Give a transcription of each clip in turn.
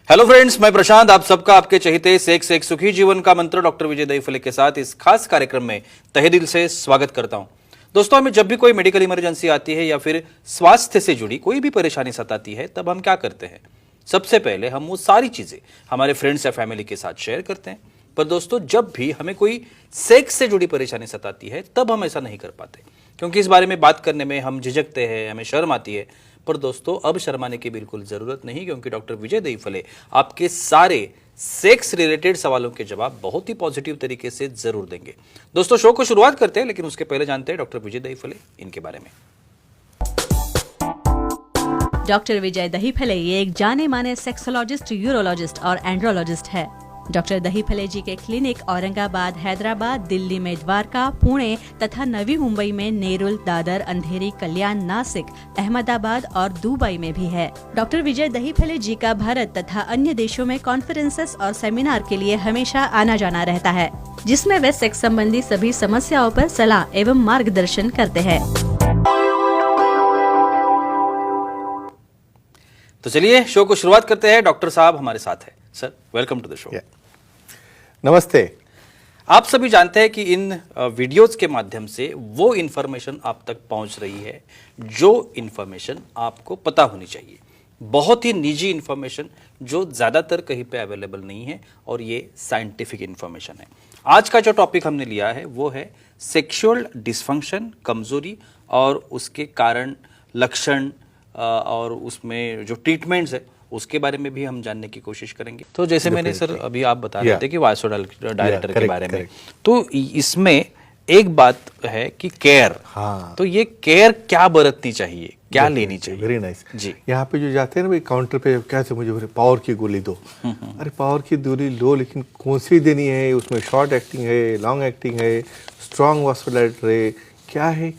Hello friends, मैं प्रशांत आप सबका आपके चहेते से एक सुखी जीवन का मंत्र डॉक्टर विजय दहीफले के साथ इस खास कार्यक्रम में तहे दिल से स्वागत करता हूं। दोस्तों, हमें जब भी कोई मेडिकल इमरजेंसी आती है या फिर स्वास्थ्य से जुड़ी कोई भी परेशानी सताती है, तब हम क्या करते हैं? सबसे पहले हम वो सारी चीजें हमारे फ्रेंड्स या फैमिली के साथ शेयर करते हैं। पर दोस्तों, जब भी हमें कोई सेक्स से जुड़ी परेशानी सताती है, तब हम ऐसा नहीं कर पाते, क्योंकि इस बारे में बात करने में हम झिझकते हैं, हमें शर्म आती है। पर दोस्तों, अब शर्माने की बिल्कुल जरूरत नहीं, क्योंकि डॉक्टर विजय दहीफले आपके सारे सेक्स रिलेटेड सवालों के जवाब बहुत ही पॉजिटिव तरीके से जरूर देंगे। दोस्तों, शो को शुरुआत करते हैं, लेकिन उसके पहले जानते हैं डॉक्टर विजय दहीफले इनके बारे में। डॉक्टर विजय दहीफले ये एक जाने माने सेक्सोलॉजिस्ट, यूरोलॉजिस्ट और एंड्रोलॉजिस्ट है। डॉक्टर दहीफले जी के क्लिनिक औरंगाबाद, हैदराबाद, दिल्ली में द्वारका, पुणे तथा नवी मुंबई में नेरुल, दादर, अंधेरी, कल्याण, नासिक, अहमदाबाद और दुबई में भी है। डॉक्टर विजय दहीफले जी का भारत तथा अन्य देशों में कॉन्फ्रेंसेस और सेमिनार के लिए हमेशा आना जाना रहता है, जिसमें वे सेक्स संबंधी सभी समस्याओं पर सलाह एवं मार्गदर्शन करते हैं। तो चलिए शो को शुरुआत करते हैं। डॉक्टर साहब हमारे साथ है। Sir, welcome to the show. नमस्ते। आप सभी जानते हैं कि इन वीडियोस के माध्यम से वो इन्फॉर्मेशन आप तक पहुंच रही है जो इन्फॉर्मेशन आपको पता होनी चाहिए। बहुत ही निजी इन्फॉर्मेशन जो ज़्यादातर कहीं पे अवेलेबल नहीं है, और ये साइंटिफिक इन्फॉर्मेशन है। आज का जो टॉपिक हमने लिया है वो है सेक्सुअल डिसफंक्शन, कमजोरी और उसके कारण, लक्षण और उसमें जो ट्रीटमेंट्स है उसके बारे में भी हम जानने की कोशिश करेंगे। तो जैसे मैंने सर अभी आप बता रहे थे कि वासोडायलेटर के बारे में, तो इसमें एक बात है कि केयर। हाँ। तो ये केयर क्या बरतनी चाहिए, क्या लेनी चाहिए? वेरी नाइस जी। यहाँ पे जो जाते हैं ना भाई काउंटर पे, क्या से मुझे पावर की गोली दो। अरे पावर की गोली लो, लेकिन कौन सी देनी है? उसमें शॉर्ट एक्टिंग है, लॉन्ग एक्टिंग है, स्ट्रॉन्ग वासोडायलेटर है, क्या है?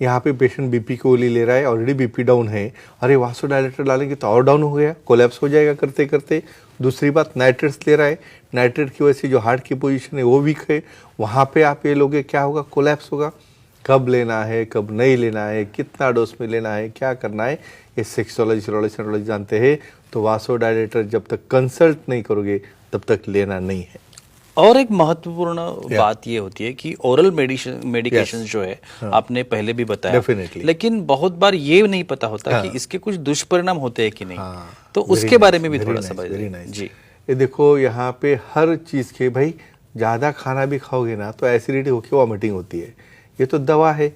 यहाँ पे पेशेंट बीपी की गोली ले रहा है, ऑलरेडी बीपी डाउन है। अरे वासोडायलेटर डालेंगे तो और डाउन हो गया, कोलैप्स हो जाएगा करते करते। दूसरी बात, नाइट्रेट्स ले रहा है, नाइट्रेट की वजह से जो हार्ट की पोजीशन है वो वीक है, वहाँ पे आप ये लोगे, क्या होगा? कोलैप्स होगा। कब लेना है, कब नहीं लेना है, कितना डोज में लेना है, क्या करना है, ये सेक्सोलॉजी जानते हैं। तो वासोडायलेटर जब तक कंसल्ट नहीं करोगे तब तक लेना नहीं है। और एक महत्वपूर्ण बात ये होती है कि ओरल मेडिकेशन जो है, आपने पहले भी बताया, लेकिन बहुत बार ये नहीं पता होता कि इसके कुछ दुष्परिणाम होते हैं कि नहीं। तो उसके बारे में भी थोड़ा सा बताइए। जी, ये देखो, यहाँ पे हर चीज़ के भाई ज़्यादा खाना भी खाओगे ना तो एसिडिटी होकर वॉमिटिंग होती है। ये तो दवा है।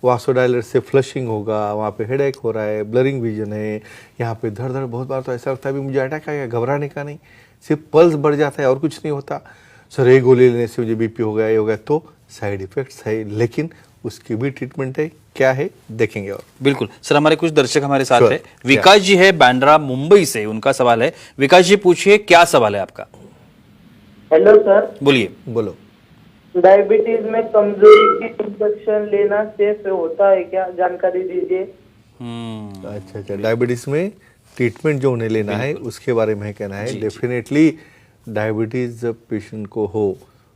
वासोडायलेटर से फ्लशिंग होगा, वहाँ पे हेडेक हो रहा है, ब्लरिंग विजन है, यहाँ पे धड़ धड़, बहुत बार तो ऐसा लगता है भी मुझे अटैक आ गया। घबराने का नहीं, सिर्फ पल्स बढ़ जाता है और कुछ नहीं होता। सर एक गोली लेने से मुझे बीपी हो गया, ये हो गया, तो साइड इफेक्ट्स है, लेकिन उसकी भी ट्रीटमेंट है। क्या है देखेंगे। और बिल्कुल सर, हमारे कुछ दर्शक हमारे साथ है। विकास जी है बांद्रा मुंबई से, उनका सवाल है। विकास जी, पूछिए, क्या सवाल है आपका? Hello sir. बोलिए। बोलो। डायबिटीज में कमजोरी की इंजेक्शन लेना सेफ होता है क्या? जानकारी दीजिए। अच्छा, डायबिटीज में ट्रीटमेंट जो उन्हें लेना है उसके बारे में कहना है। डेफिनेटली डायबिटीज जब पेशेंट को हो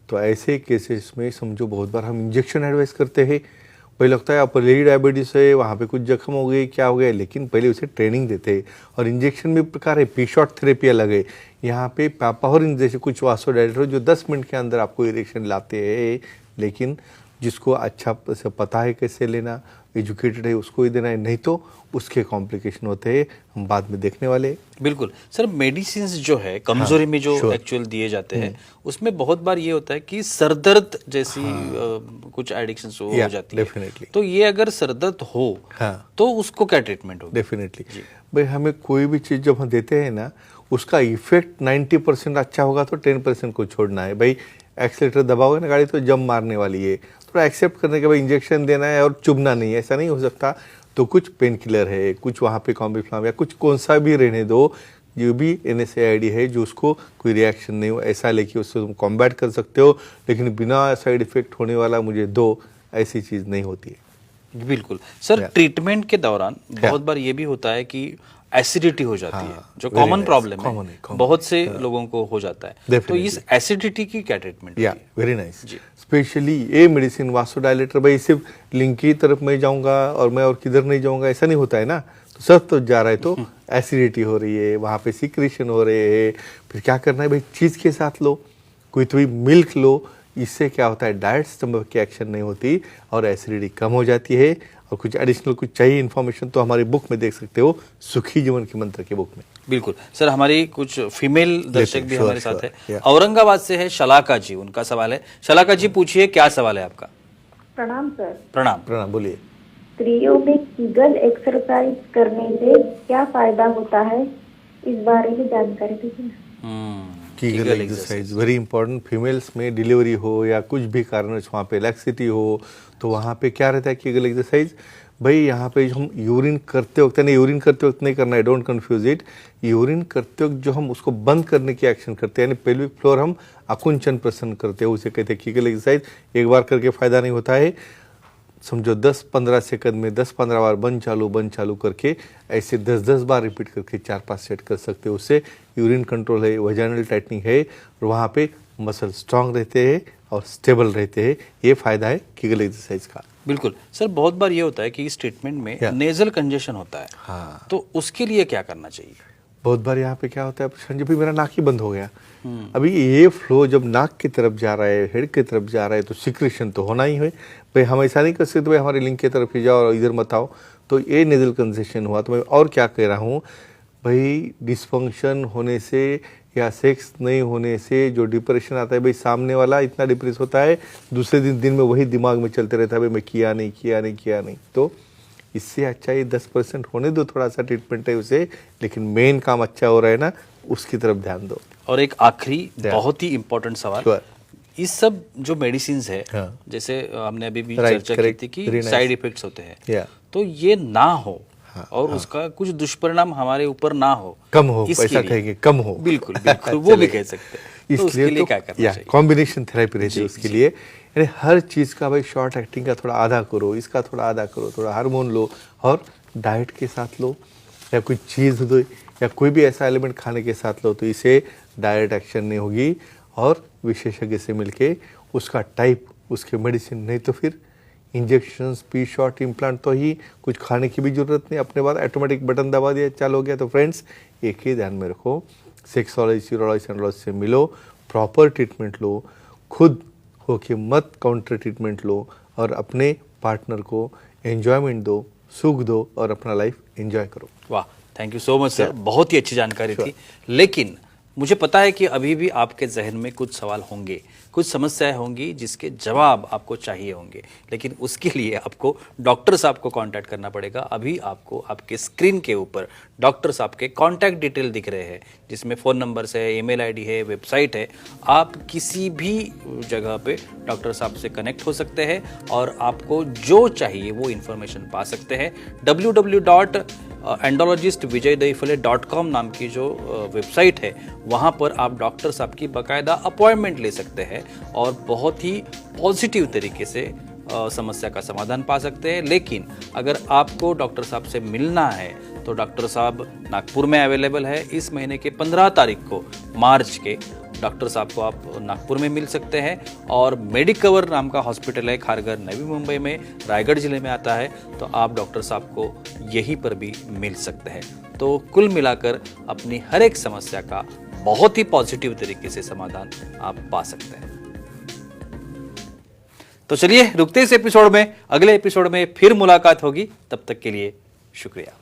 तो ऐसे केसेस में समझो बहुत बार हम इंजेक्शन एडवाइस करते हैं। पहले लगता है पहले ही डायबिटीज है, वहाँ पे कुछ जख्म हो गई, क्या हो गया, लेकिन पहले उसे ट्रेनिंग देते हैं। और इंजेक्शन भी प्रकार है, पी शॉट थेरेपी अलग है। यहाँ पे पापाहोरिन जैसे कुछ वासोडायलेटर जो 10 मिनट के अंदर आपको इरेक्शन लाते हैं, लेकिन जिसको अच्छा से पता है कैसे लेना, एजुकेटेड है, उसको ही देना है, नहीं तो उसके कॉम्प्लिकेशन होते हैं, हम बाद में देखने वाले। बिल्कुल सर, मेडिसिन जो है कमजोरी में जो एक्चुअल दिए जाते हैं, उसमें बहुत बार ये होता है कि सरदर्द जैसी कुछ एडिक्शन हो जाती है। डेफिनेटली। तो ये अगर सरदर्द हो तो उसको क्या ट्रीटमेंट होगा? डेफिनेटली भाई, हमें कोई भी चीज़ जब हम देते हैं ना, उसका इफेक्ट 90% अच्छा होगा तो 10% को छोड़ना है। भाई एक्सीलेटर दबाओगे ना गाड़ी तो जम मारने वाली है, थोड़ा एक्सेप्ट करने के बाद इंजेक्शन देना है और चुभना नहीं है, ऐसा नहीं हो सकता। तो कुछ पेन किलर है, कुछ वहाँ पे कॉम्बिफ्लाम या कुछ कौन सा भी रहने दो, जो भी NSAID है जो उसको कोई रिएक्शन नहीं हो, ऐसा लेके उससे तुम कॉम्बैट कर सकते हो, लेकिन बिना साइड इफेक्ट होने वाला मुझे दो, ऐसी चीज़ नहीं होती है। बिल्कुल सर, ट्रीटमेंट के दौरान बहुत बार ये भी होता है कि एसिडिटी हो जाती है, जो कॉमन प्रॉब्लम है, बहुत से लोगों को हो जाता है। तो इस एसिडिटी की क्या ट्रीटमेंट? Very nice. स्पेशली ये मेडिसिन वासोडायलेटर, भाई सिर्फ लिंक की तरफ मैं जाऊंगा और मैं और किधर नहीं जाऊंगा, ऐसा नहीं होता है ना। तो सब तो जा रहा है, तो एसिडिटी हो रही है, वहाँ पे सिक्रेशन हो रहे हैं। फिर क्या करना है भाई, चीज़ के साथ लो, कोई तो भी मिल्क लो। इससे क्या होता है, डाइट स्टमक की एक्शन नहीं होती और एसिडिटी कम हो जाती है। और कुछ एडिशनल कुछ चाहिए इन्फॉर्मेशन तो हमारी बुक में देख सकते हो, सुखी जीवन के मंत्र की बुक में। बिल्कुल सर, हमारी कुछ फीमेल दर्शक भी sure, हमारे साथ sure, है। yeah. औरंगाबाद से है शलाका जी, उनका सवाल है। शलाका जी पूछिए, क्या सवाल है आपका? प्रणाम सर। प्रणाम। प्रणाम, बोलिए। स्त्रियों में कीगल एक्सरसाइज करने से क्या फायदा होता है, इस बारे में जानकारी दीजिए। Kegel exercise very important. Females में डिलीवरी हो या कुछ भी कारण वहाँ पे लैक्सिटी हो, तो वहाँ पे क्या रहता है कीगल एक्सरसाइज। भाई यहाँ पे जो हम यूरिन करते वक्त, नहीं यूरिन करते वक्त नहीं करना है, डोंट कंफ्यूज इट। यूरिन करते वक्त जो हम उसको बंद करने की एक्शन करते हैं, यानी पेल्विक फ्लोर हम आकुंचन प्रसन्न करते हैं, उसे कहते हैं कीगल एक्सरसाइज। एक बार करके फायदा नहीं होता है, समझो 10-15 सेकंड में 10-15 बार बंद चालू करके ऐसे 10-10 बार रिपीट करके 4-5 सेट कर सकते हो। उससे यूरिन कंट्रोल है, वजाइनल टाइटनिंग है, और वहाँ पे मसल स्ट्रांग रहते हैं और स्टेबल रहते हैं। ये फायदा है कीगल एक्सरसाइज का। बिल्कुल सर, बहुत बार ये होता है कि इस ट्रीटमेंट में Yeah. नेजल कंजेशन होता है, हाँ, तो उसके लिए क्या करना चाहिए? बहुत बार यहाँ पे क्या होता है, संजय भाई मेरा नाक ही बंद हो गया। अभी ये फ्लो जब नाक की तरफ जा रहा है, हेड की तरफ जा रहा है, तो सिक्रेशन तो होना ही है। भाई हम ऐसा नहीं कर सकते भाई हमारे लिंग की तरफ ही जाओ और इधर मत आओ, तो ये नेजल कंजेशन हुआ। तो मैं और क्या कह रहा हूँ भाई, डिस्फंक्शन होने से या सेक्स नहीं होने से जो डिप्रेशन आता है, भाई सामने वाला इतना डिप्रेस होता है, दूसरे दिन में वही दिमाग में चलते रहता है, भाई मैं किया नहीं। तो इससे अच्छा ये 10% होने दो, थोड़ा सा ट्रीटमेंट है उसे, लेकिन मेन काम अच्छा हो रहा है ना, उसकी तरफ ध्यान दो। और एक आखिरी बहुत ही इंपॉर्टेंट सवाल, Sure. इस सब जो मेडिसिन है, हाँ. जैसे हमने अभी भी Right, चर्चा की correct. थी कि Very nice. साइड इफेक्ट्स होते हैं, Yeah. तो ये ना हो हाँ, और उसका कुछ दुष्परिणाम हमारे ऊपर ना हो, कम हो, इसके ऐसा लिए। कहेंगे कम हो। बिल्कुल वो भी कह सकते हैं। तो उसके लिए क्या करना चाहिए? कॉम्बिनेशन थेरेपी रहती है उसके लिए, यानी हर चीज़ का भाई शॉर्ट एक्टिंग का थोड़ा आधा करो, इसका थोड़ा आधा करो, थोड़ा हार्मोन लो और डाइट के साथ लो, या कोई चीज़ दो या कोई भी ऐसा एलिमेंट खाने के साथ लो, तो इसे डायरेक्ट एक्शन नहीं होगी। और विशेषज्ञ से मिलके उसका टाइप, उसके मेडिसिन, नहीं तो फिर इंजेक्शंस, पी शॉट, इम्प्लांट, तो ही कुछ खाने की भी जरूरत नहीं, अपने बाद ऑटोमेटिक बटन दबा दिया, चालू हो गया। तो फ्रेंड्स एक ही ध्यान में रखो, सेक्सोलॉजिस्ट, यूरोलॉजिस्ट, एंड्रोलॉजिस्ट से मिलो, प्रॉपर ट्रीटमेंट लो, खुद होके मत काउंटर ट्रीटमेंट लो, और अपने पार्टनर को एंजॉयमेंट दो, सुख दो और अपना लाइफ एंजॉय करो। वाह, thank you so much sir, बहुत ही अच्छी जानकारी थी। लेकिन मुझे पता है कि अभी भी आपके जहन में कुछ सवाल होंगे, कुछ समस्याएं होंगी जिसके जवाब आपको चाहिए होंगे, लेकिन उसके लिए आपको डॉक्टर साहब को कांटेक्ट करना पड़ेगा। अभी आपको आपके स्क्रीन के ऊपर डॉक्टर साहब के कांटेक्ट डिटेल दिख रहे हैं, जिसमें फ़ोन नंबर्स है, ईमेल आईडी है, वेबसाइट है। आप किसी भी जगह पे डॉक्टर साहब से कनेक्ट हो सकते हैं और आपको जो चाहिए वो इन्फॉर्मेशन पा सकते हैं। www.andrologistvijaydahifale.com नाम की जो वेबसाइट है, वहाँ पर आप डॉक्टर साहब की बाकायदा अपॉइंटमेंट ले सकते हैं और बहुत ही पॉजिटिव तरीके से समस्या का समाधान पा सकते हैं। लेकिन अगर आपको डॉक्टर साहब से मिलना है तो डॉक्टर साहब नागपुर में अवेलेबल है। इस महीने के 15 तारीख को, मार्च के, डॉक्टर साहब को आप नागपुर में मिल सकते हैं। और मेडिकवर नाम का हॉस्पिटल है खारघर, नवी मुंबई में, रायगढ़ जिले में आता है, तो आप डॉक्टर साहब को यहीं पर भी मिल सकते हैं। तो कुल मिलाकर अपनी हर एक समस्या का बहुत ही पॉजिटिव तरीके से समाधान आप पा सकते हैं। तो चलिए रुकते इस एपिसोड में, अगले एपिसोड में फिर मुलाकात होगी। तब तक के लिए शुक्रिया।